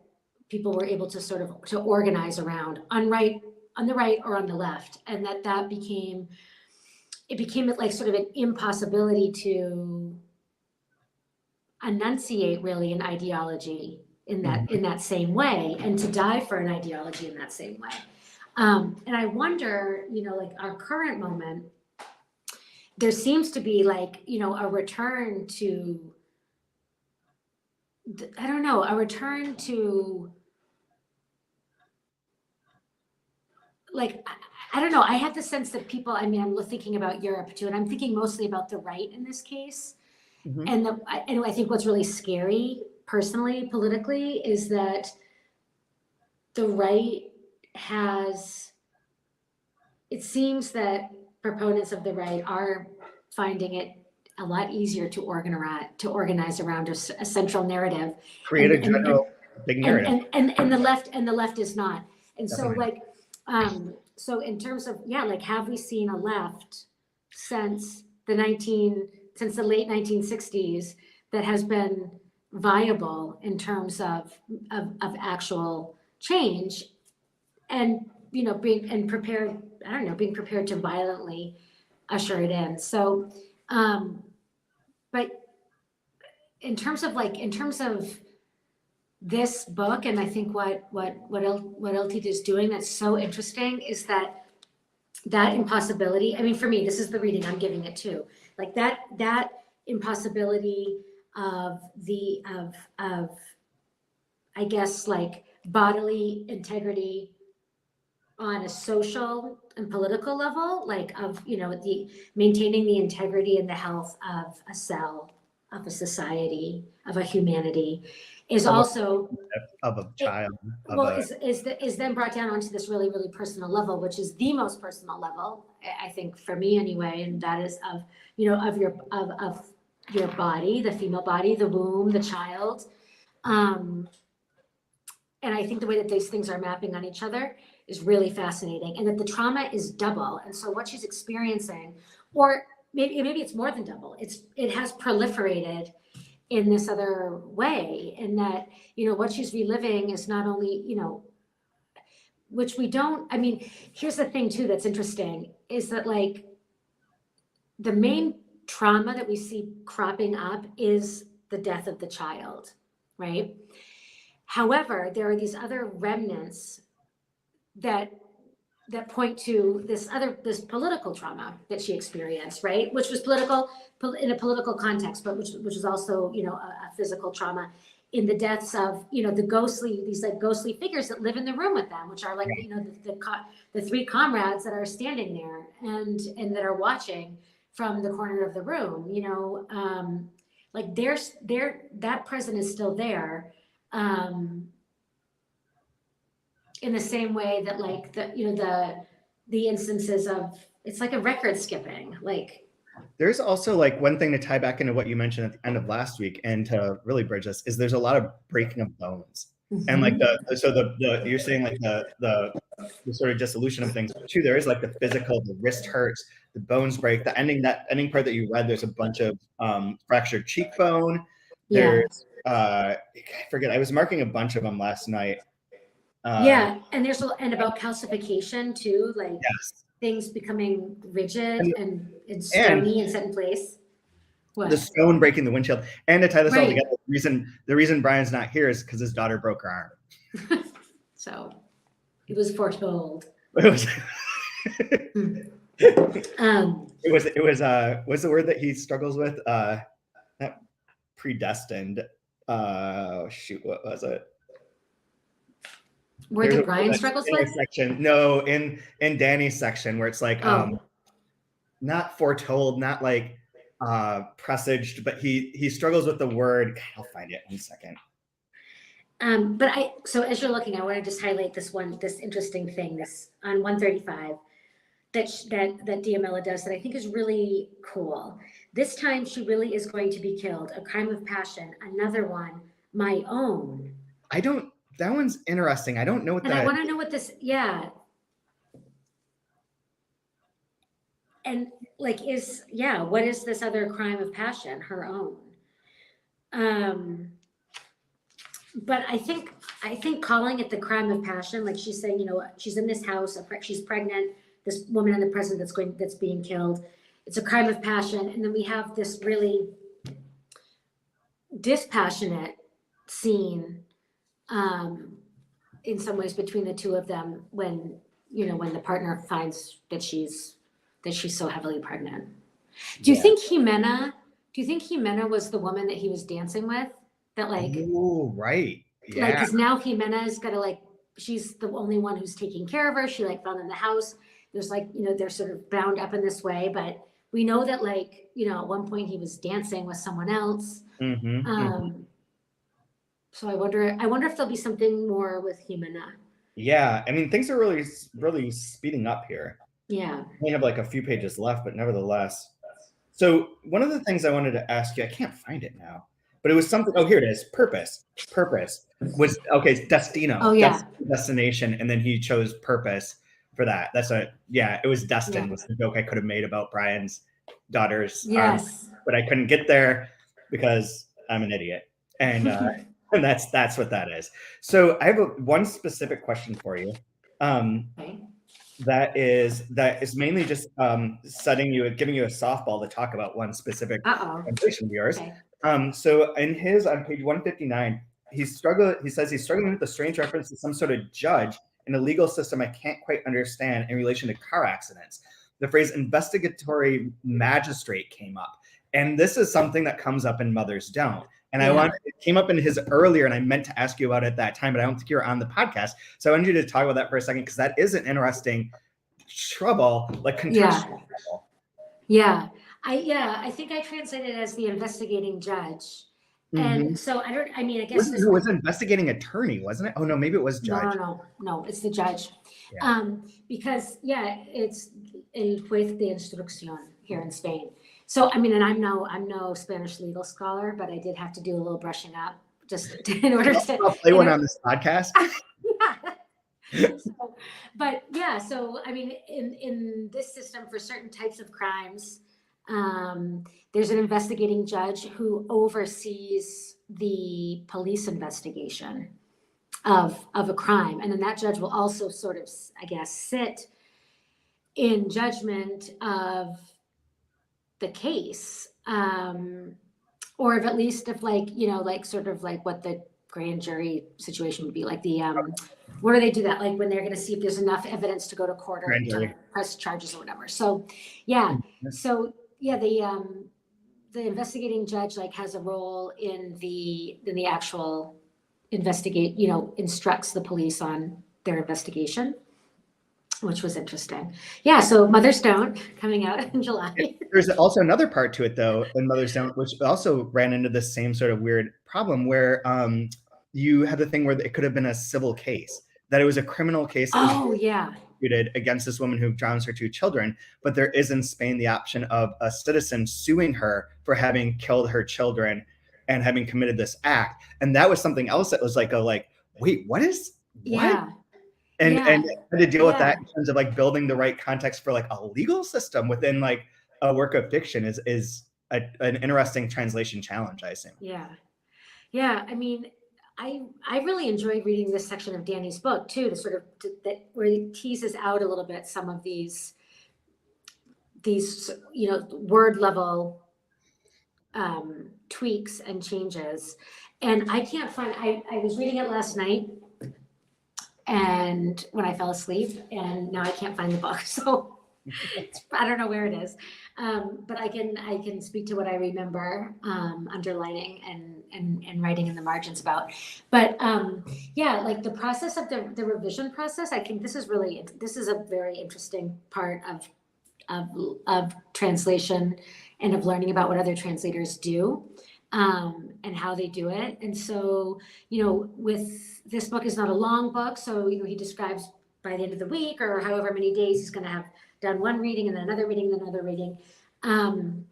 people were able to sort of to organize around on the right or on the left, and that became like sort of an impossibility to enunciate really an ideology in that same way, and to die for an ideology in that same way. And I wonder, you know, like our current moment, there seems to be like, you know, a return to, I don't know, a return to like, I don't know. I have the sense that people, I mean, I'm thinking about Europe too, and I'm thinking mostly about the right in this case. And I think what's really scary personally, politically, is that the right has, it seems that proponents of the right are finding it a lot easier to organize around a central narrative. Create a general big narrative. And the left is not. And Definitely. so like, so in terms of, yeah, like, have we seen a left since the late 1960s that has been viable in terms of actual change, and, you know, being prepared to violently usher it in. So, but in terms of this book, and I think what Eltit is doing that's so interesting is that impossibility. I mean, for me, this is the reading I'm giving it to. Like that impossibility of I guess like bodily integrity on a social and political level, like of, you know, the maintaining the integrity and the health of a cell, of a society, of a humanity, is also of a child. Is then brought down onto this really, really personal level, which is the most personal level, I think, for me anyway, and that is of, you know, of your body, the female body, the womb, the child, and I think the way that these things are mapping on each other is really fascinating, and that the trauma is double, and so what she's experiencing, or maybe it's more than double, it has proliferated in this other way, in that, you know, what she's reliving is not only, you know, which we don't, I mean, here's the thing too that's interesting, is that like the main trauma that we see cropping up is the death of the child, right? However, there are these other remnants that point to this political trauma that she experienced, right? Which was political in a political context, but which is also, you know, a physical trauma in the deaths of, you know, these ghostly figures that live in the room with them, which are like, you know, the three comrades that are standing there and that are watching from the corner of the room, you know, like that present is still there. In the same way that like the instances of, it's like a record skipping, like. There's also like one thing to tie back into what you mentioned at the end of last week, and to really bridge this, is there's a lot of breaking of bones. And like the you're saying like the sort of dissolution of things too. There is like the physical, the wrist hurts, the bones break. That ending part that you read, there's a bunch of fractured cheekbone. There's I forget, I was marking a bunch of them last night. And there's and about calcification too, like things becoming rigid and stony and set in place. What? The stone breaking the windshield. And to tie this all together, the reason Brian's not here is because his daughter broke her arm. So it was foretold. It was what's the word that he struggles with? predestined. Shoot, what was it? Where the Brian struggles with? Section. No, in Danny's section where it's like not foretold, not like presaged, but he struggles with the word. I'll find it in a second. So as you're looking, I want to just highlight this interesting thing, this on 135 that Diamela does that I think is really cool. This time she really is going to be killed. A crime of passion. Another one, my own. That one's interesting. I don't know what that. And I want to know what this. Yeah. And like what is this other crime of passion? Her own. But I think calling it the crime of passion, like she's saying, she's in this house, she's pregnant, this woman in the present that's being killed. It's a crime of passion. And then we have this really dispassionate scene in some ways between the two of them when the partner finds that she's so heavily pregnant. Do you think Jimena was the woman that he was dancing with? That oh, right. Yeah. Like, because now Jimena's got to she's the only one who's taking care of her. She found in the house. There's they're sort of bound up in this way, but we know that at one point he was dancing with someone else. So I wonder if there'll be something more with Jimena. Yeah, I mean things are really, really speeding up here. Yeah. We have a few pages left, but nevertheless. So one of the things I wanted to ask you, I can't find it now. But it was something. Oh, here it is. Purpose was Destino. Oh yeah. Destination, and then he chose purpose for that. It was destined. Yeah. Was the joke I could have made about Brian's daughter's. Yes. But I couldn't get there because I'm an idiot, and and that's what that is. So I have one specific question for you. Okay. That is mainly just giving you a softball to talk about one specific translation of yours. Okay. So on page 159, he says he's struggling with a strange reference to some sort of judge in a legal system I can't quite understand in relation to car accidents. The phrase investigatory magistrate came up. And this is something that comes up in Mothers Don't. And it came up in his earlier, and I meant to ask you about it at that time, but I don't think you were on the podcast. So I wanted you to talk about that for a second, because that is an interesting trouble, contextual trouble. Yeah. I think I translated it as the investigating judge. And so I guess it was an investigating attorney, wasn't it? Oh no, maybe it was judge. No, it's the judge. Yeah. Because it's el juez de instrucción here in Spain. So and I'm no Spanish legal scholar, but I did have to do a little brushing up just in order to play one on this podcast. So in this system for certain types of crimes, there's an investigating judge who oversees the police investigation of a crime. And then that judge will also sort of, I guess, sit in judgment of the case, or if at least if sort of what the grand jury situation would be where do they do that? When they're going to see if there's enough evidence to go to court or to press charges or whatever. So, the investigating judge has a role in the actual investigate, instructs the police on their investigation, which was interesting. Yeah. So Mothers Don't coming out in July. There's also another part to it though in Mothers Don't, which also ran into the same sort of weird problem where you had the thing where it could have been a civil case, that it was a criminal case. Against this woman who drowns her two children, but there is in Spain the option of a citizen suing her for having killed her children and having committed this act. And that was something else that was wait, what? Yeah. And had to deal with that in terms of building the right context for a legal system within a work of fiction is an interesting translation challenge, I assume. Yeah. I really enjoyed reading this section of Danny's book too, where he teases out a little bit some of these word level tweaks and changes. And I can't find. I was reading it last night, and when I fell asleep, and now I can't find the book. So I don't know where it is, but I can speak to what I remember underlining and writing in the margins about. But yeah, like the process of the revision process, I think this is a very interesting part of translation and of learning about what other translators do and how they do it. And so, with this book is not a long book, so he describes by the end of the week or however many days he's going to have done one reading and then another reading and then another reading, and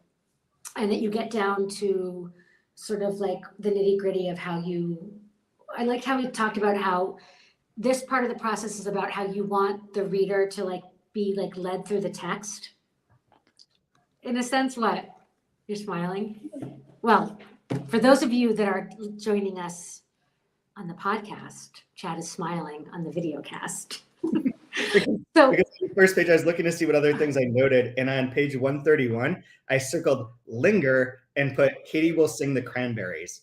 that you get down to sort of like the nitty-gritty of I liked how he talked about how this part of the process is about how you want the reader to like be like led through the text. In a sense, what? You're smiling? Well, for those of you that are joining us on the podcast, Chad is smiling on the video cast. So, because on the first page, I was looking to see what other things I noted, and on page 131, I circled linger and put Katie will sing the Cranberries.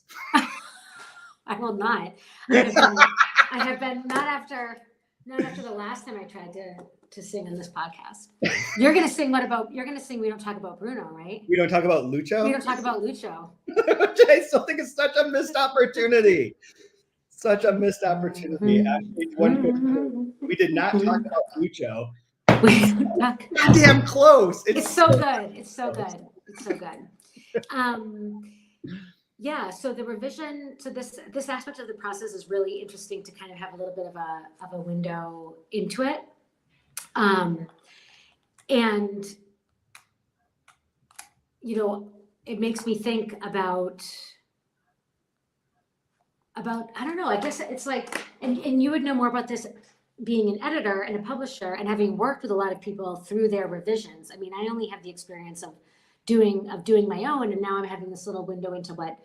I will not. I have been not after the last time I tried to sing on this podcast. You're gonna sing We Don't Talk About Bruno, right? We don't talk about Lucho? We don't talk about Lucho. Which I still think is such a missed opportunity. Such a missed opportunity. At page 152, we did not talk about Lucho. Goddamn close. It's so good. It's so good. It's so good. Yeah, so the revision, so this aspect of the process is really interesting to kind of have a little bit of a window into it. And it makes me think about I don't know, I guess it's like, and you would know more about this being an editor and a publisher and having worked with a lot of people through their revisions. I mean, I only have the experience of doing my own, and now I'm having this little window into what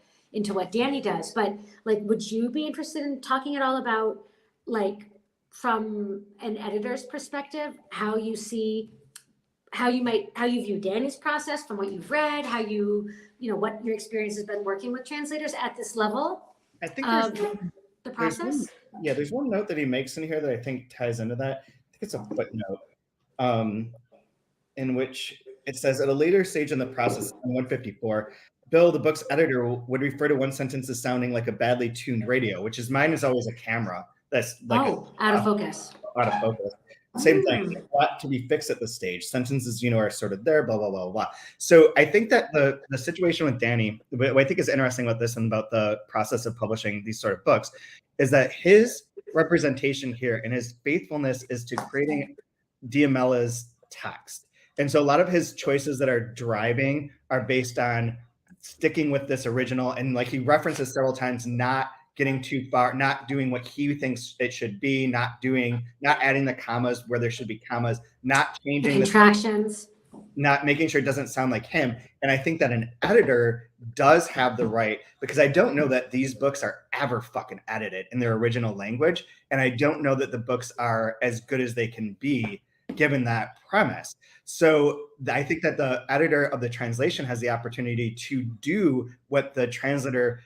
Danny does. But like, would you be interested in talking at all about, like, from an editor's perspective, how you view Danny's process from what you've read, how what your experience has been working with translators at this level? I think the process. There's one note that he makes in here that I think ties into that. I think it's a footnote, in which it says, at a later stage in the process, on 154, Bill, the book's editor, would refer to one sentence as sounding like a badly tuned radio, which is mine is always a camera that's like out of focus. Out of focus. Same thing. A lot to be fixed at this stage. Sentences, are sort of there, blah, blah, blah, blah. So I think that the situation with Danny, what I think is interesting about this and about the process of publishing these sort of books, is that his representation here and his faithfulness is to creating Diamella's text. And so a lot of his choices that are driving are based on sticking with this original. And like he references several times, not getting too far, not doing what he thinks it should be, not adding the commas where there should be commas, not changing the contractions, not making sure it doesn't sound like him. And I think that an editor does have the right, because I don't know that these books are ever fucking edited in their original language. And I don't know that the books are as good as they can be given that premise. So I think that the editor of the translation has the opportunity to do what the translator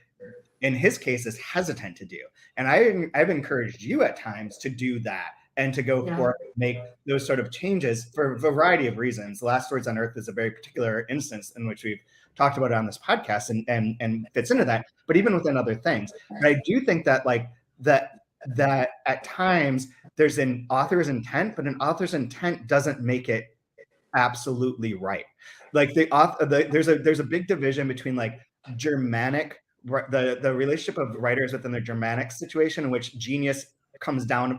in his case is hesitant to do. And I've encouraged you at times to do that and to go forward and make those sort of changes for a variety of reasons. The Last Words on Earth is a very particular instance in which we've talked about it on this podcast and fits into that, but even within other things. But I do think that that at times there's an author's intent, but an author's intent doesn't make it absolutely right. Like there's a big division between like Germanic, the relationship of writers within their Germanic situation in which genius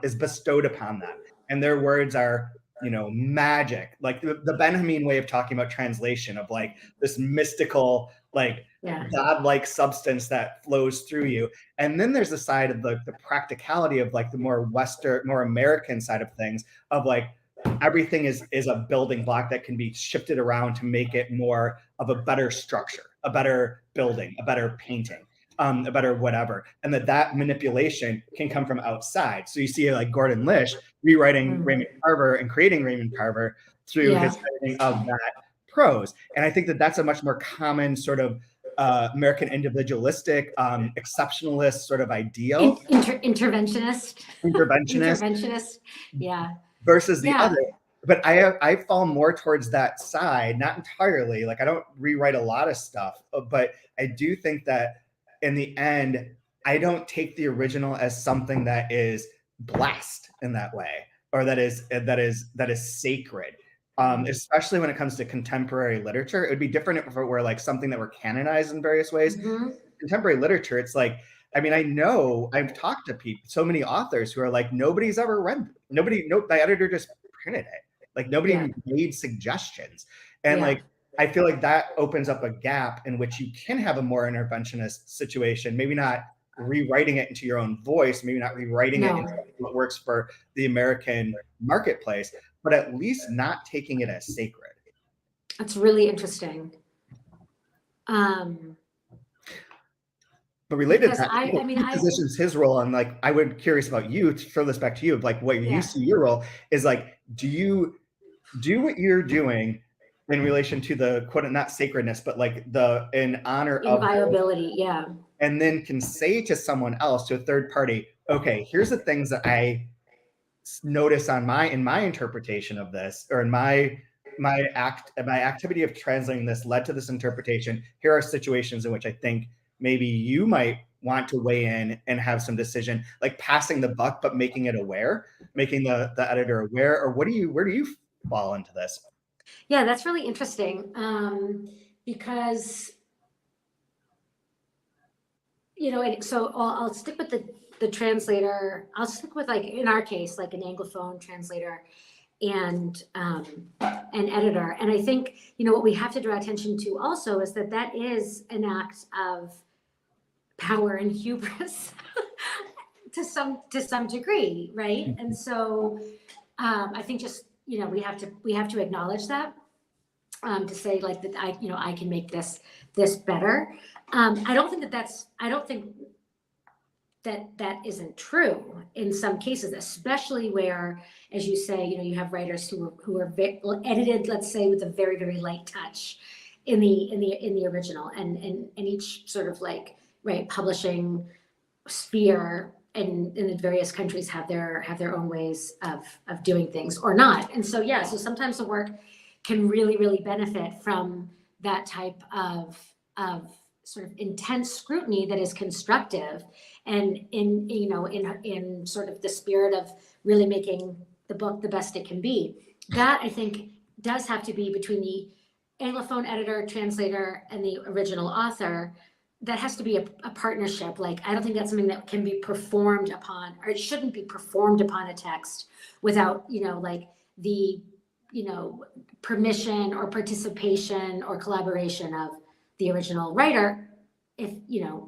is bestowed upon them, and their words are magic, like the Benjamin way of talking about translation, of like this mystical, like godlike substance that flows through you. And then there's the side of the practicality of like the more Western, more American side of things, of like everything is a building block that can be shifted around to make it more of a better structure, a better building, a better painting, a better whatever. And that manipulation can come from outside. So you see like Gordon Lish rewriting Raymond Carver and creating Raymond Carver through his editing of that prose. And I think that that's a much more common sort of American individualistic, exceptionalist sort of ideal. Interventionist. Interventionist. Yeah. Versus the other. but I fall more towards that side, not entirely. Like I don't rewrite a lot of stuff, but I do think that in the end, I don't take the original as something that is blessed in that way, or that is sacred. Especially when it comes to contemporary literature, it would be different if it were like something that were canonized in various ways. Mm-hmm. Contemporary literature, it's like, I mean, I know I've talked to people, so many authors who are like, nobody's ever read, the editor just printed it. Like nobody made suggestions. And like, I feel like that opens up a gap in which you can have a more interventionist situation, maybe not rewriting it into your own voice, maybe not rewriting it into what works for the American marketplace, but at least not taking it as sacred. That's really interesting. But related to that, he positions his role on like, I would curious about you, to throw this back to you, like what you see your role is like, do you do what you're doing in relation to the quote, not sacredness, but like in honor of inviolability, and then can say to someone else, to a third party, okay, here's the things that I notice in my interpretation of this, or in my activity of translating this led to this interpretation. Here are situations in which I think maybe you might want to weigh in and have some decision, like passing the buck, but making it aware, making the editor aware, or where do you fall into this? Yeah, that's really interesting. Because, and so I'll stick with the translator. I'll stick with, like, in our case, like an Anglophone translator and an editor. And I think, what we have to draw attention to also is that is an act of power and hubris to some degree, right? And so I think just, we have to acknowledge that, to say like that I can make this better. I don't think that isn't true in some cases, especially where, as you say, you have writers who are edited, let's say, with a very, very light touch in the original, and each sort of like, right, publishing sphere in the various countries have their own ways of doing things or not. And so, so sometimes the work can really, really benefit from that type of sort of intense scrutiny that is constructive, and in sort of the spirit of really making the book the best it can be. That, I think, does have to be between the Anglophone editor, translator, and the original author. That has to be a partnership. Like, I don't think that's something that can be performed upon, or it shouldn't be performed upon a text without, like the, permission or participation or collaboration of the original writer, if,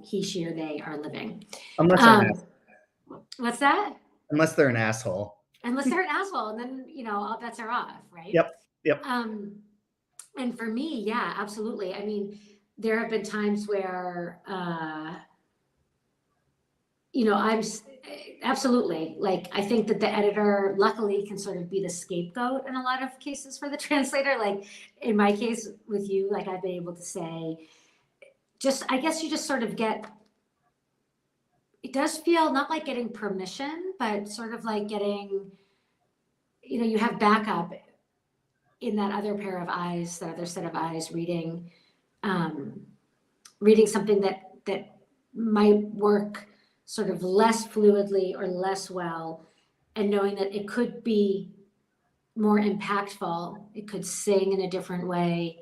he, she, or they are living. Unless they're an asshole. What's that? Unless they're an asshole. Unless they're an asshole, and then, all bets are off, right? Yep. And for me, yeah, absolutely. I mean, there have been times where, I'm absolutely, like, I think that the editor luckily can sort of be the scapegoat in a lot of cases for the translator. Like in my case with you, like I've been able to say, I guess you just sort of it does feel not like getting permission, but sort of like getting, you have backup in that other pair of eyes, that other set of eyes reading something that might work sort of less fluidly or less well, and knowing that it could be more impactful, it could sing in a different way.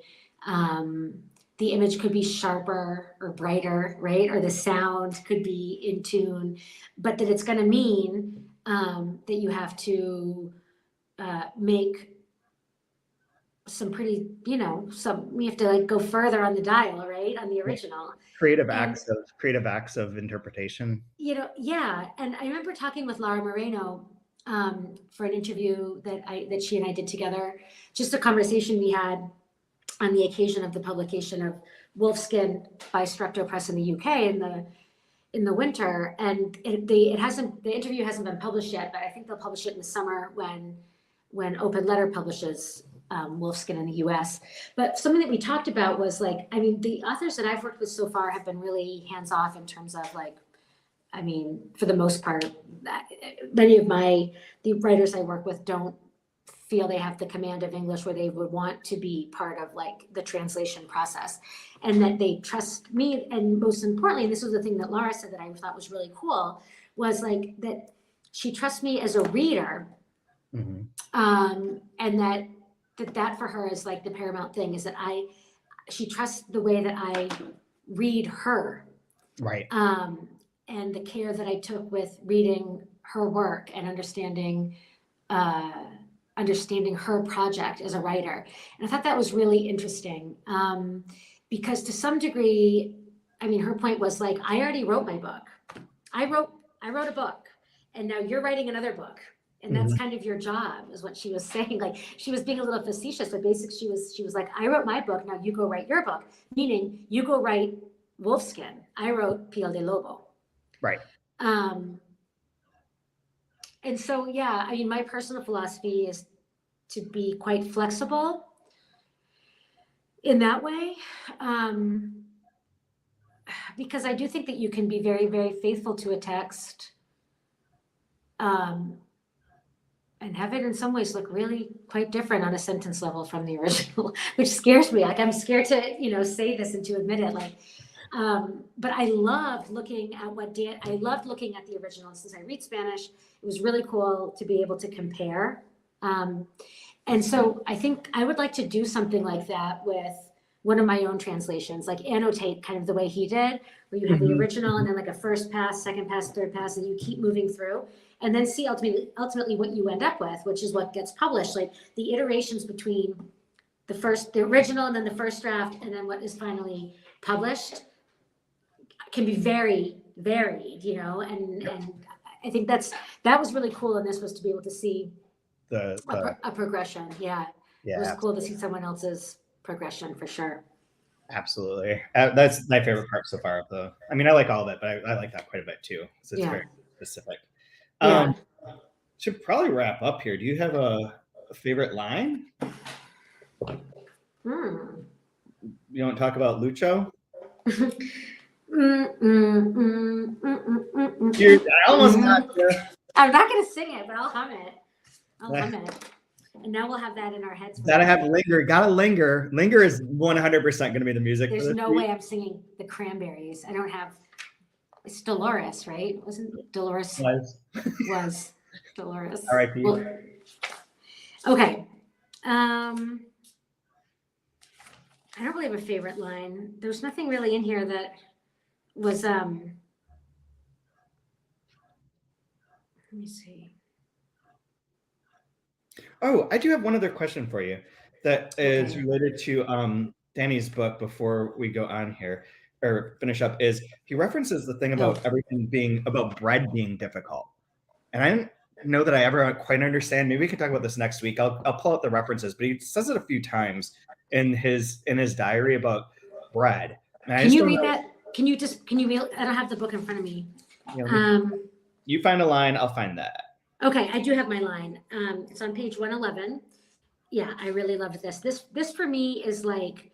The image could be sharper or brighter, right? Or the sound could be in tune, but that it's going to mean that you have to make some pretty, we have to like go further on the dial, right? On the original. Creative acts of interpretation. Yeah. And I remember talking with Laura Moreno for an interview that she and I did together, just a conversation we had on the occasion of the publication of Wolfskin by Structo Press in the UK in the winter. And the interview hasn't been published yet, but I think they'll publish it in the summer when Open Letter publishes Wolfskin in the US. But something that we talked about was like, I mean, the authors that I've worked with so far have been really hands-off in terms of like, I mean, for the most part, many of the writers I work with don't feel they have the command of English where they would want to be part of like the translation process, and that they trust me. And most importantly, and this was the thing that Laura said that I thought was really cool, was like that she trusts me as a reader. And that for her is like the paramount thing, is that she trusts the way that I read her. Right. And the care that I took with reading her work and understanding her project as a writer. And I thought that was really interesting, because to some degree, I mean, her point was like, I already wrote my book. I wrote a book, and now you're writing another book. And that's kind of your job, is what she was saying. Like, she was being a little facetious, but basically she was like, I wrote my book, now you go write your book. Meaning, you go write Wolfskin. I wrote Piel de Lobo. Right. And so, yeah, I mean, my personal philosophy is to be quite flexible in that way, because I do think that you can be very, very faithful to a text, and have it in some ways look really quite different on a sentence level from the original, which scares me. Like, I'm scared to, say this and to admit it. Like, but I loved looking at I loved looking at the original. Since I read Spanish, it was really cool to be able to compare. And so I think I would like to do something like that with one of my own translations, like annotate kind of the way he did, where you have the original and then like a first pass, second pass, third pass, and you keep moving through, and then see ultimately what you end up with, which is what gets published. Like the iterations between the original and then the first draft, and then what is finally published can be very varied, and I think that was really cool. And this was to be able to see a progression. Yeah. It was cool to see someone else's progression for sure. Absolutely. That's my favorite part so far. I mean, I like all of it, but I like that quite a bit too. So it's very specific. Should probably wrap up here. Do you have a favorite line? You don't talk about Lucho? I almost got you. I'm not going to sing it, but I'll hum it. And now we'll have that in our heads. Gotta have linger. Gotta linger. Linger is 100% going to be the music. There's no way I'm singing the Cranberries. I don't have. It's Dolores, right? Wasn't Dolores? Was Dolores. R.I.P. Well, okay. I don't really have a favorite line. There's nothing really in here that was. Let me see. Oh, I do have one other question for you that is related to Danny's book before we go on here or finish up. Is he references the thing about everything being about bread being difficult, and I don't know that I ever quite understand. Maybe we can talk about this next week. I'll pull out the references, but he says it a few times in his diary about bread. Can you read that? Can you read? I don't have the book in front of me. You find a line, I'll find that. Okay, I do have my line. It's on page 111. Yeah, I really loved this. This for me is like,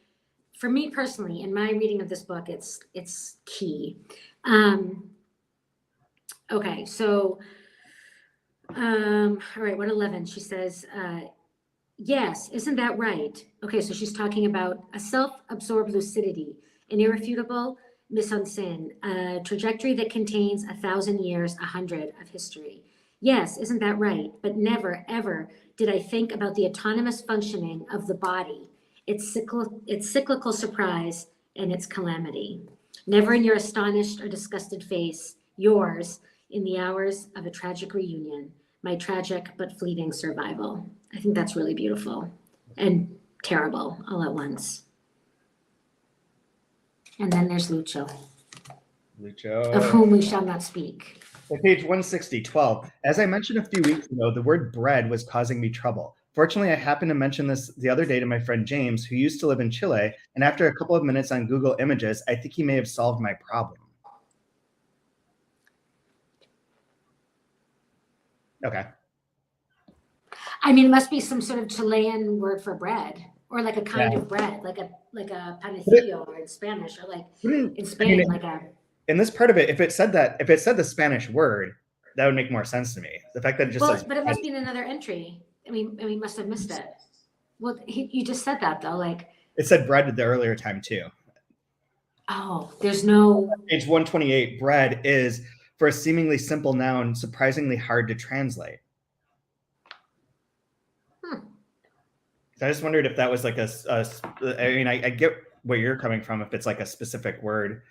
for me personally, in my reading of this book, it's key. Okay, so, all right, 111, she says, yes, isn't that right? Okay, so she's talking about a self-absorbed lucidity, an irrefutable mise-en-scène, a trajectory that contains 1,000 years, 100 of history. Yes, isn't that right? But never, ever did I think about the autonomous functioning of the body, its cyclical surprise, and its calamity. Never in your astonished or disgusted face, yours, in the hours of a tragic reunion, my tragic but fleeting survival. I think that's really beautiful and terrible all at once. And then there's Lucho, of whom we shall not speak. Page 160, 12. As I mentioned a few weeks ago, the word bread was causing me trouble. Fortunately, I happened to mention this the other day to my friend James, who used to live in Chile, and after a couple of minutes on Google Images, I think he may have solved my problem. Okay. I mean, it must be some sort of Chilean word for bread, or like a kind of bread, like a panecillo, or in Spanish, or like in Spain, in this part of it, if it said the Spanish word, that would make more sense to me. The fact that it just says, but it must be in another entry. we must have missed it. Well, you just said that though, like. It said bread at the earlier time too. Oh, there's no. Page 128, bread is, for a seemingly simple noun, surprisingly hard to translate. So I just wondered if that was like I get where you're coming from, if it's like a specific word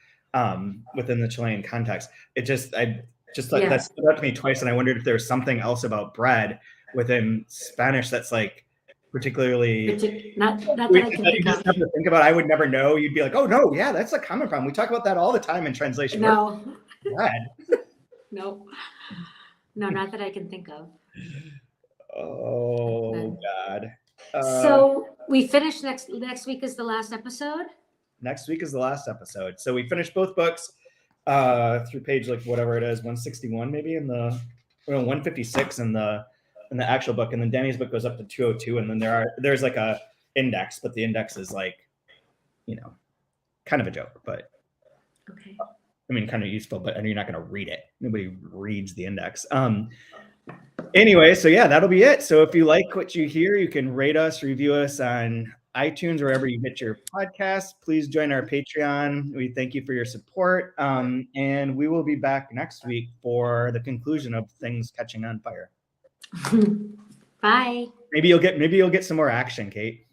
within the Chilean context. I just thought that stood out to me twice, and I wondered if there was something else about bread within Spanish that's like particularly not that I can think of. Have to think about. I would never know. You'd be like, oh no, yeah, that's a common problem. We talk about that all the time in translation. No. Bread. No, not that I can think of. Oh God. So we finish next week is the last episode. Next week is the last episode. So we finished both books through page like whatever it is, 161 maybe in the 156 in the actual book, and then Danny's book goes up to 202, and then there's like a index, but the index is like, kind of a joke, but okay. I mean, kind of useful, but you're not going to read it. Nobody reads the index. Anyway, so yeah, that'll be it. So if you like what you hear, you can rate us, review us on iTunes, wherever you get your podcast. Please join our Patreon. We thank you for your support. And we will be back next week for the conclusion of Things Catching on Fire. Bye. Maybe you'll get some more action, Kate.